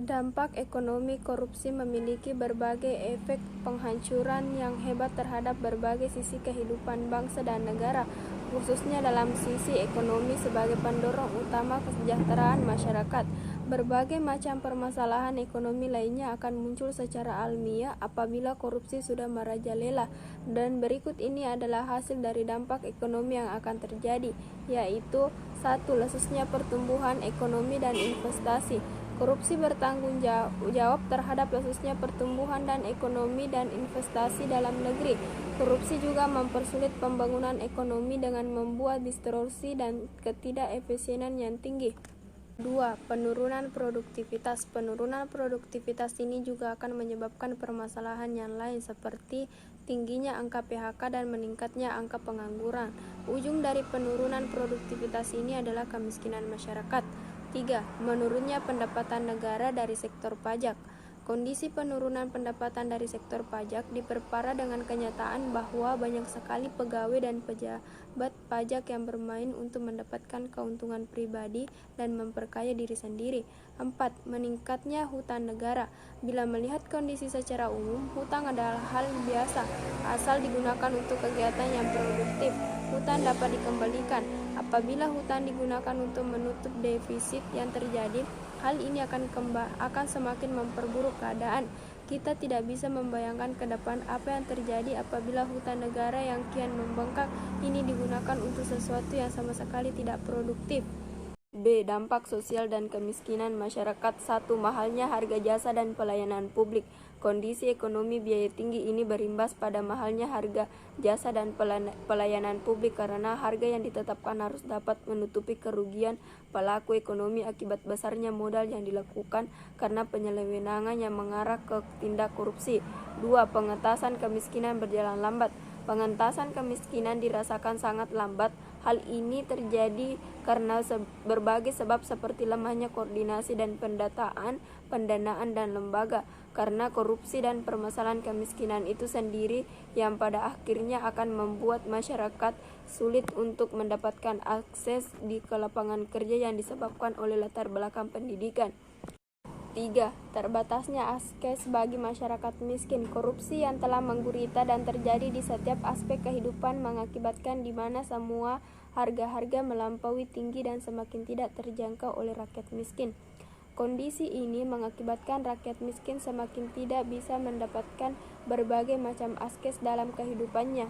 Dampak ekonomi korupsi memiliki berbagai efek penghancuran yang hebat terhadap berbagai sisi kehidupan bangsa dan negara, khususnya dalam sisi ekonomi sebagai pendorong utama kesejahteraan masyarakat. Berbagai macam permasalahan ekonomi lainnya akan muncul secara alamiah apabila korupsi sudah merajalela, dan berikut ini adalah hasil dari dampak ekonomi yang akan terjadi, yaitu 1. Lesusnya pertumbuhan ekonomi dan investasi. Korupsi bertanggung jawab terhadap lesusnya pertumbuhan dan ekonomi dan investasi dalam negeri. Korupsi juga mempersulit pembangunan ekonomi dengan membuat distorsi dan ketidakefisienan yang tinggi. 2. Penurunan produktivitas. Penurunan produktivitas ini juga akan menyebabkan permasalahan yang lain seperti tingginya angka PHK dan meningkatnya angka pengangguran. Ujung dari penurunan produktivitas ini adalah kemiskinan masyarakat. 3. Menurunnya pendapatan negara dari sektor pajak. Kondisi penurunan pendapatan dari sektor pajak diperparah dengan kenyataan bahwa banyak sekali pegawai dan pejabat pajak yang bermain untuk mendapatkan keuntungan pribadi dan memperkaya diri sendiri. 4. Meningkatnya hutang negara. Bila melihat kondisi secara umum, hutang adalah hal biasa asal digunakan untuk kegiatan yang produktif. Hutang dapat dikembalikan. Apabila hutang digunakan untuk menutup defisit yang terjadi, hal ini akan semakin memperburuk keadaan. Kita tidak bisa membayangkan ke depan apa yang terjadi apabila hutang negara yang kian membengkak ini digunakan untuk sesuatu yang sama sekali tidak produktif. B. Dampak sosial dan kemiskinan masyarakat. 1. Mahalnya harga jasa dan pelayanan publik. Kondisi ekonomi biaya tinggi ini berimbas pada mahalnya harga jasa dan pelayanan publik karena harga yang ditetapkan harus dapat menutupi kerugian pelaku ekonomi akibat besarnya modal yang dilakukan karena penyelewengan yang mengarah ke tindak korupsi. 2. Pengentasan kemiskinan berjalan lambat. Pengentasan kemiskinan dirasakan sangat lambat. Hal ini terjadi karena berbagai sebab seperti lemahnya koordinasi dan pendanaan dan lembaga, karena korupsi dan permasalahan kemiskinan itu sendiri yang pada akhirnya akan membuat masyarakat sulit untuk mendapatkan akses ke lapangan kerja yang disebabkan oleh latar belakang pendidikan. 3. Terbatasnya akses bagi masyarakat miskin. Korupsi yang telah menggurita dan terjadi di setiap aspek kehidupan mengakibatkan di mana semua harga-harga melampaui tinggi dan semakin tidak terjangkau oleh rakyat miskin. Kondisi ini mengakibatkan rakyat miskin semakin tidak bisa mendapatkan berbagai macam akses dalam kehidupannya.